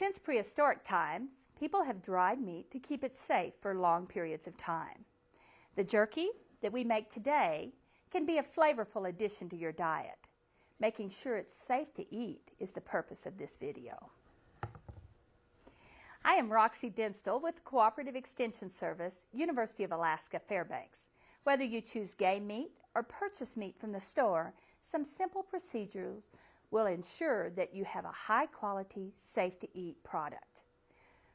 Since prehistoric times, people have dried meat to keep it safe for long periods of time. The jerky that we make today can be a flavorful addition to your diet. Making sure it's safe to eat is the purpose of this video. I am Roxy Denstall with Cooperative Extension Service, University of Alaska Fairbanks. Whether you choose game meat or purchase meat from the store, some simple procedures will ensure that you have a high-quality, safe-to-eat product.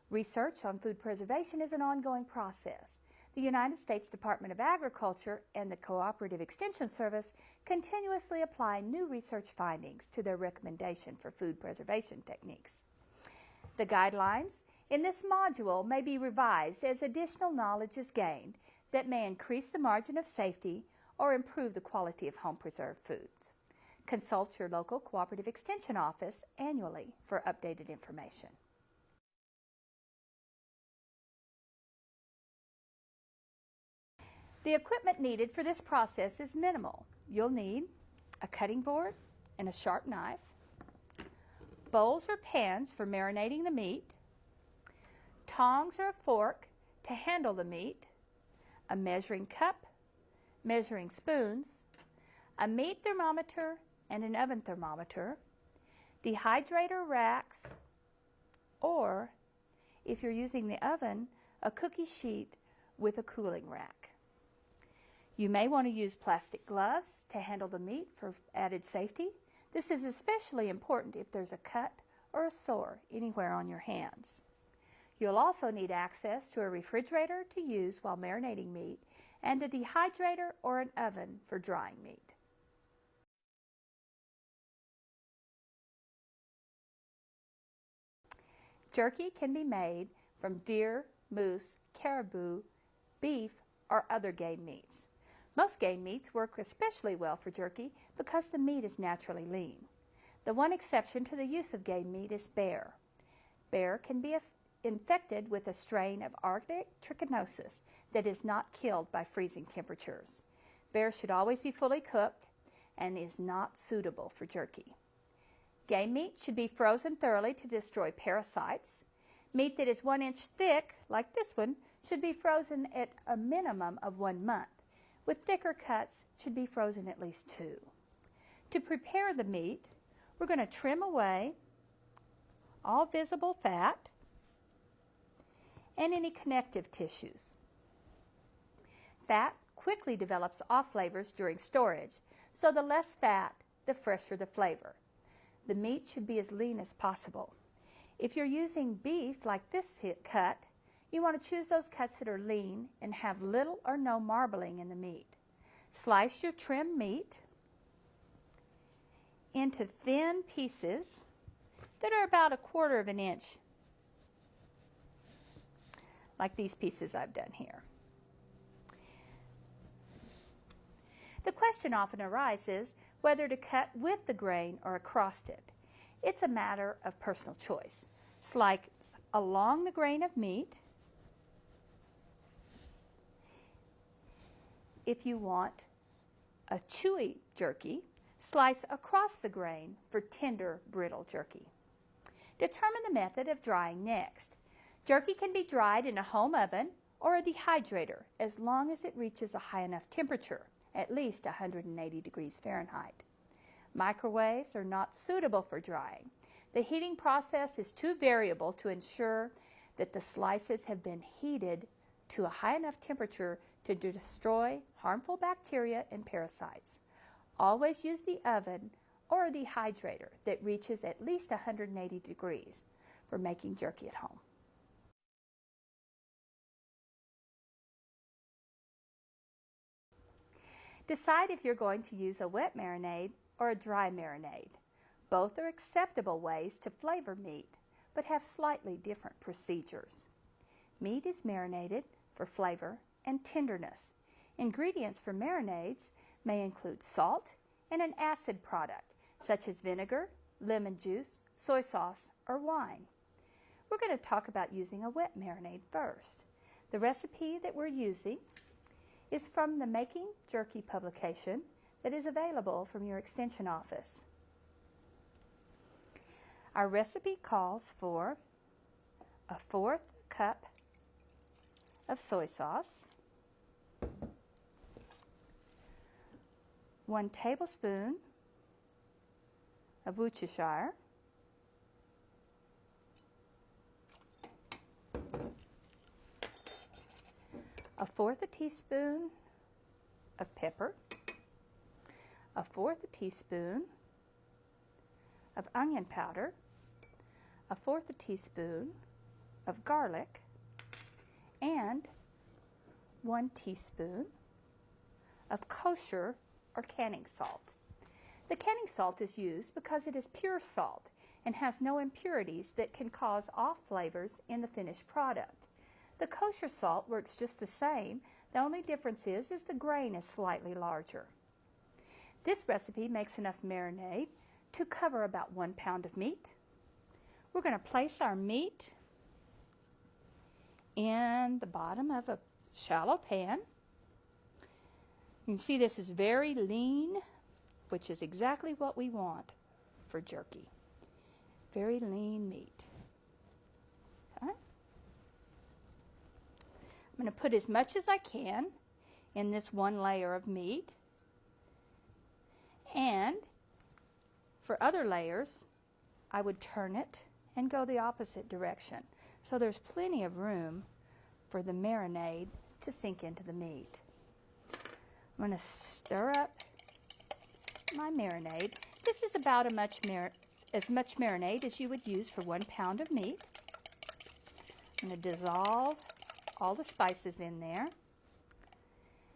Research on food preservation is an ongoing process. The United States Department of Agriculture and the Cooperative Extension Service continuously apply new research findings to their recommendation for food preservation techniques. The guidelines in this module may be revised as additional knowledge is gained that may increase the margin of safety or improve the quality of home-preserved foods. Consult your local Cooperative Extension office annually for updated information. The equipment needed for this process is minimal. You'll need a cutting board and a sharp knife, bowls or pans for marinating the meat, tongs or a fork to handle the meat, a measuring cup, measuring spoons, a meat thermometer and an oven thermometer, dehydrator racks, or, if you're using the oven, a cookie sheet with a cooling rack. You may want to use plastic gloves to handle the meat for added safety. This is especially important if there's a cut or a sore anywhere on your hands. You'll also need access to a refrigerator to use while marinating meat and a dehydrator or an oven for drying meat. Jerky can be made from deer, moose, caribou, beef, or other game meats. Most game meats work especially well for jerky because the meat is naturally lean. The one exception to the use of game meat is bear. Bear can be infected with a strain of Arctic trichinosis that is not killed by freezing temperatures. Bear should always be fully cooked and is not suitable for jerky. Game meat should be frozen thoroughly to destroy parasites. Meat that is 1 inch thick, like this one, should be frozen at a minimum of 1 month. With thicker cuts, should be frozen at least 2. To prepare the meat, we're going to trim away all visible fat and any connective tissues. Fat quickly develops off flavors during storage, so the less fat, the fresher the flavor. The meat should be as lean as possible. If you're using beef like this cut, you want to choose those cuts that are lean and have little or no marbling in the meat. Slice your trimmed meat into thin pieces that are about 1/4 inch, like these pieces I've done here. The question often arises whether to cut with the grain or across it. It's a matter of personal choice. Slice along the grain of meat if you want a chewy jerky. Slice across the grain for tender, brittle jerky. Determine the method of drying next. Jerky can be dried in a home oven or a dehydrator as long as it reaches a high enough temperature, at least 180 degrees Fahrenheit. Microwaves are not suitable for drying. The heating process is too variable to ensure that the slices have been heated to a high enough temperature to destroy harmful bacteria and parasites. Always use the oven or a dehydrator that reaches at least 180 degrees for making jerky at home. Decide if you're going to use a wet marinade or a dry marinade. Both are acceptable ways to flavor meat, but have slightly different procedures. Meat is marinated for flavor and tenderness. Ingredients for marinades may include salt and an acid product, such as vinegar, lemon juice, soy sauce, or wine. We're going to talk about using a wet marinade first. The recipe that we're using is from the Making Jerky publication that is available from your extension office. Our recipe calls for 1/4 cup of soy sauce, 1 tablespoon of Worcestershire, 1/4 teaspoon of pepper, 1/4 teaspoon of onion powder, 1/4 teaspoon of garlic, and 1 teaspoon of kosher or canning salt. The canning salt is used because it is pure salt and has no impurities that can cause off flavors in the finished product. The kosher salt works just the same. The only difference is the grain is slightly larger. This recipe makes enough marinade to cover about 1 pound of meat. We're going to place our meat in the bottom of a shallow pan. You can see this is very lean, which is exactly what we want for jerky. Very lean meat. Okay. I'm going to put as much as I can in this 1 layer of meat. And for other layers, I would turn it and go the opposite direction. So there's plenty of room for the marinade to sink into the meat. I'm going to stir up my marinade. This is about as much marinade as you would use for 1 pound of meat. I'm going to dissolve all the spices in there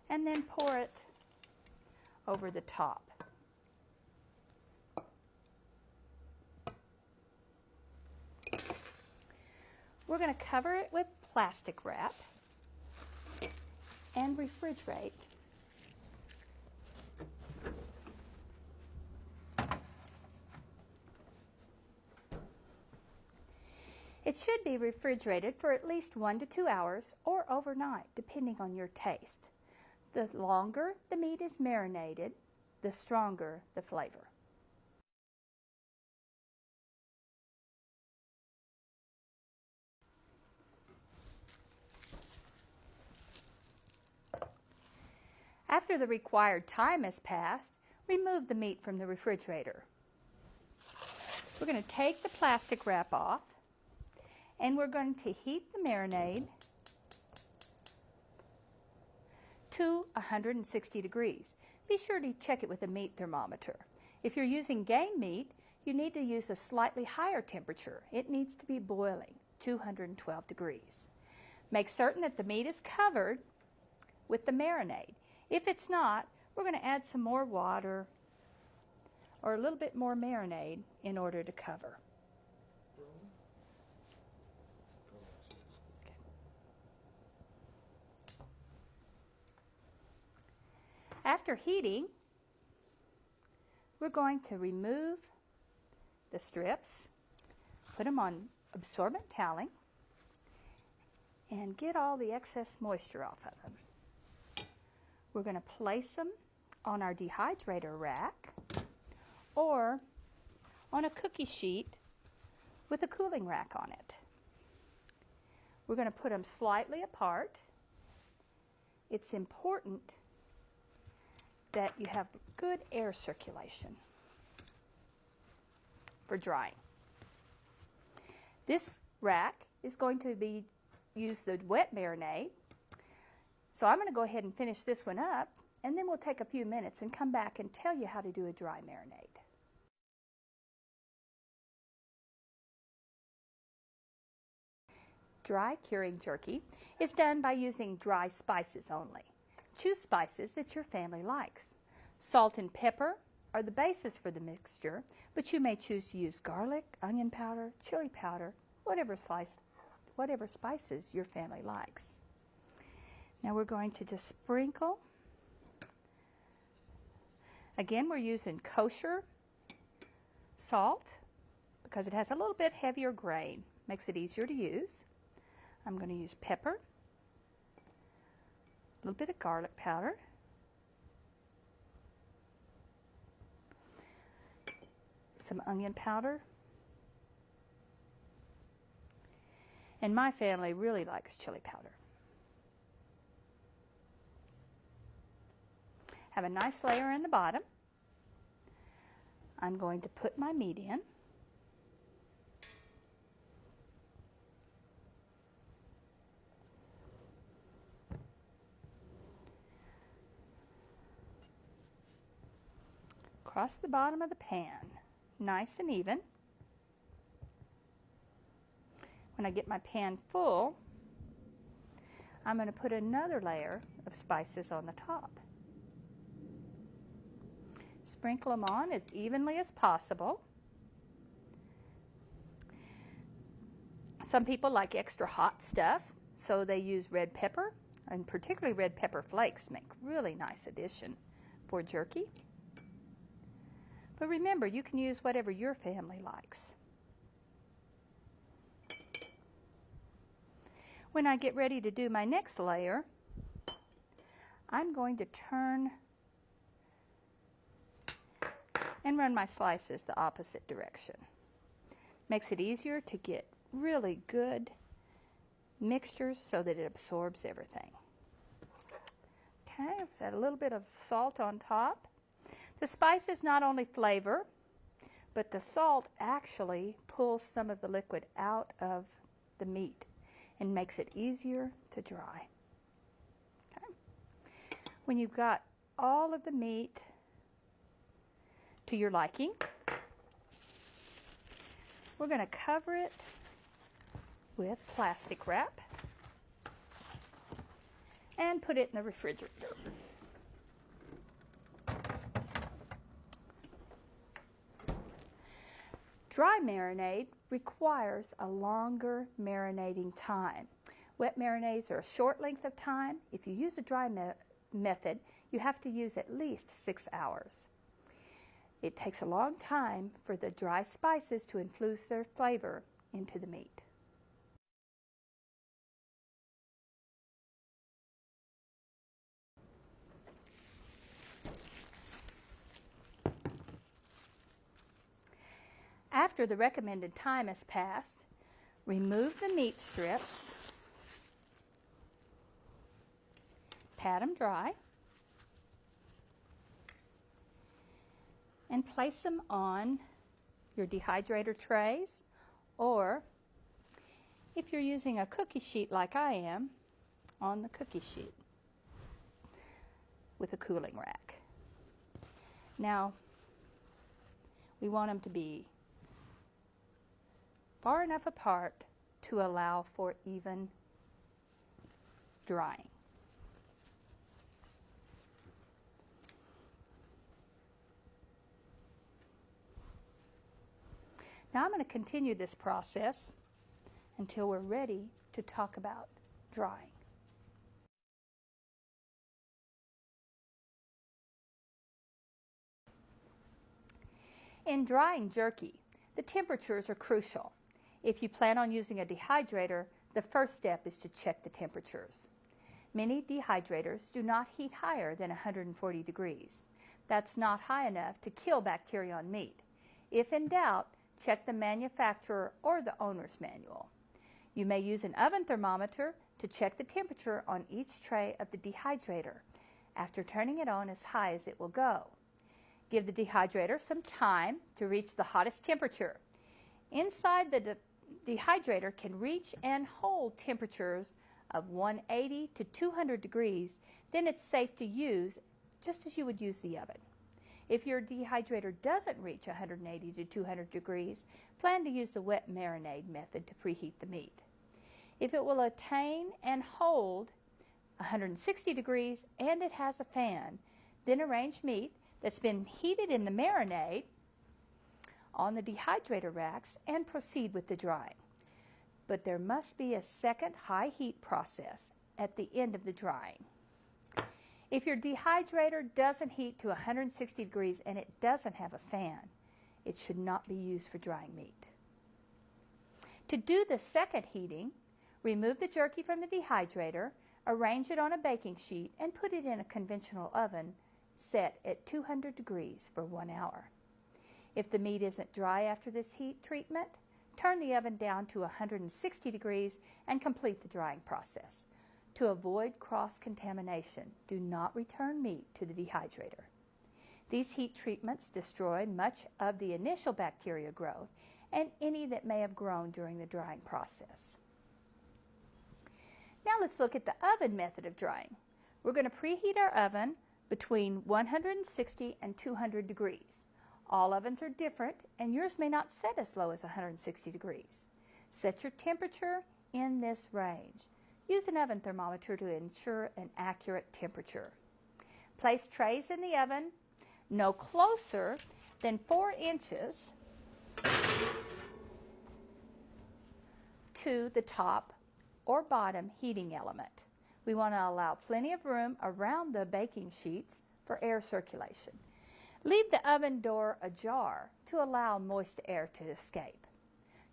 and then pour it over the top. We're going to cover it with plastic wrap and refrigerate. It should be refrigerated for at least 1 to 2 hours or overnight, depending on your taste. The longer the meat is marinated, the stronger the flavor. After the required time has passed, remove the meat from the refrigerator. We're going to take the plastic wrap off, and we're going to heat the marinade to 160 degrees. Be sure to check it with a meat thermometer. If you're using game meat, you need to use a slightly higher temperature. It needs to be boiling, 212 degrees. Make certain that the meat is covered with the marinade. If it's not, we're going to add some more water or a little bit more marinade in order to cover. After heating, we're going to remove the strips, put them on absorbent toweling, and get all the excess moisture off of them. We're going to place them on our dehydrator rack or on a cookie sheet with a cooling rack on it. We're going to put them slightly apart. It's important that you have good air circulation for drying. This rack is going to be used the wet marinade. So I'm going to go ahead and finish this one up, and then we'll take a few minutes and come back and tell you how to do a dry marinade. Dry curing jerky is done by using dry spices only. Choose spices that your family likes. Salt and pepper are the basis for the mixture, but you may choose to use garlic, onion powder, chili powder, whatever spices your family likes. Now we're going to just sprinkle. Again, we're using kosher salt because it has a little bit heavier grain. Makes it easier to use. I'm going to use pepper, a little bit of garlic powder, some onion powder, And my family really likes chili powder. Have a nice layer in the bottom. I'm going to put my meat in. Across the bottom of the pan, nice and even. When I get my pan full, I'm going to put another layer of spices on the top. Sprinkle them on as evenly as possible. Some people like extra hot stuff, so they use red pepper, and particularly red pepper flakes make really nice addition for jerky. But remember, you can use whatever your family likes. When I get ready to do my next layer, I'm going to turn and run my slices the opposite direction. Makes it easier to get really good mixtures so that it absorbs everything. Okay, let's add a little bit of salt on top. The spices not only flavor, but the salt actually pulls some of the liquid out of the meat and makes it easier to dry. Okay. When you've got all of the meat to your liking, we're going to cover it with plastic wrap and put it in the refrigerator. Dry marinade requires a longer marinating time. Wet marinades are a short length of time. If you use a dry method, you have to use at least 6 hours. It takes a long time for the dry spices to infuse their flavor into the meat. After the recommended time has passed, remove the meat strips, pat them dry, and place them on your dehydrator trays, or if you're using a cookie sheet like I am, on the cookie sheet with a cooling rack. Now, we want them to be far enough apart to allow for even drying. Now I'm going to continue this process until we're ready to talk about drying. In drying jerky, the temperatures are crucial. If you plan on using a dehydrator, the first step is to check the temperatures. Many dehydrators do not heat higher than 140 degrees. That's not high enough to kill bacteria on meat. If in doubt, check the manufacturer or the owner's manual. You may use an oven thermometer to check the temperature on each tray of the dehydrator, after turning it on as high as it will go. Give the dehydrator some time to reach the hottest temperature. Inside the dehydrator can reach and hold temperatures of 180 to 200 degrees, then it's safe to use just as you would use the oven. If your dehydrator doesn't reach 180 to 200 degrees, plan to use the wet marinade method to preheat the meat. If it will attain and hold 160 degrees and it has a fan, then arrange meat that's been heated in the marinade on the dehydrator racks and proceed with the drying. But there must be a second high heat process at the end of the drying. If your dehydrator doesn't heat to 160 degrees and it doesn't have a fan, it should not be used for drying meat. To do the second heating, remove the jerky from the dehydrator, arrange it on a baking sheet, and put it in a conventional oven set at 200 degrees for 1 hour. If the meat isn't dry after this heat treatment, turn the oven down to 160 degrees and complete the drying process. To avoid cross-contamination, do not return meat to the dehydrator. These heat treatments destroy much of the initial bacteria growth and any that may have grown during the drying process. Now let's look at the oven method of drying. We're going to preheat our oven between 160 and 200 degrees. All ovens are different, and yours may not set as low as 160 degrees. Set your temperature in this range. Use an oven thermometer to ensure an accurate temperature. Place trays in the oven no closer than 4 inches to the top or bottom heating element. We want to allow plenty of room around the baking sheets for air circulation. Leave the oven door ajar to allow moist air to escape.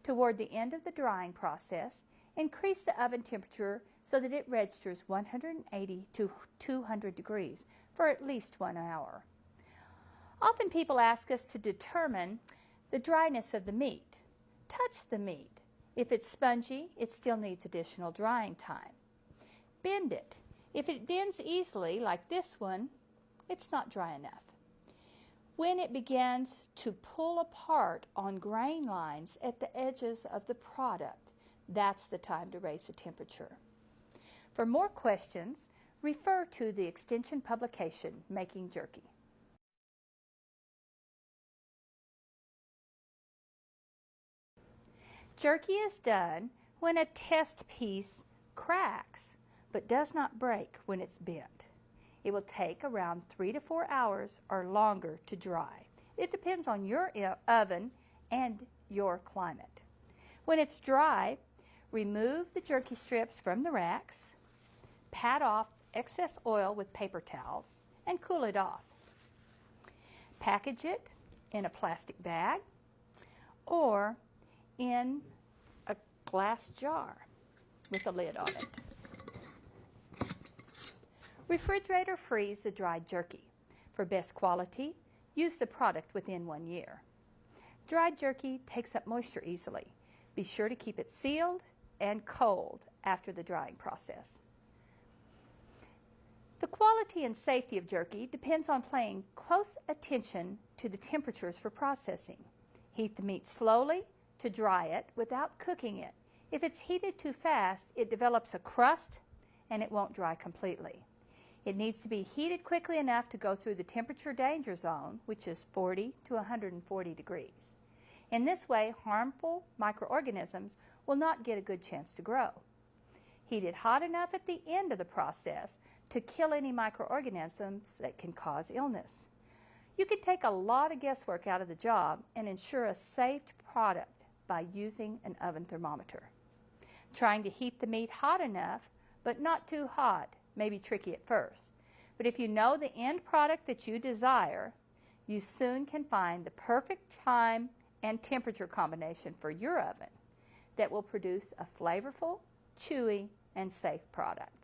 Toward the end of the drying process, increase the oven temperature so that it registers 180 to 200 degrees for at least 1 hour. Often people ask us to determine the dryness of the meat. Touch the meat. If it's spongy, it still needs additional drying time. Bend it. If it bends easily, like this one, it's not dry enough. When it begins to pull apart on grain lines at the edges of the product, that's the time to raise the temperature. For more questions, refer to the Extension publication, Making Jerky. Jerky is done when a test piece cracks but does not break when it's bent. It will take around 3 to 4 hours or longer to dry. It depends on your oven and your climate. When it's dry, remove the jerky strips from the racks, pat off excess oil with paper towels, and cool it off. Package it in a plastic bag or in a glass jar with a lid on it. Refrigerator freeze the dried jerky. For best quality, use the product within 1 year. Dried jerky takes up moisture easily. Be sure to keep it sealed and cold after the drying process. The quality and safety of jerky depends on paying close attention to the temperatures for processing. Heat the meat slowly to dry it without cooking it. If it's heated too fast, it develops a crust and it won't dry completely. It needs to be heated quickly enough to go through the temperature danger zone, which is 40 to 140 degrees. In this way, harmful microorganisms will not get a good chance to grow. Heat it hot enough at the end of the process to kill any microorganisms that can cause illness. You can take a lot of guesswork out of the job and ensure a safe product by using an oven thermometer. Trying to heat the meat hot enough, but not too hot, may be tricky at first. But if you know the end product that you desire, you soon can find the perfect time and temperature combination for your oven that will produce a flavorful, chewy, and safe product.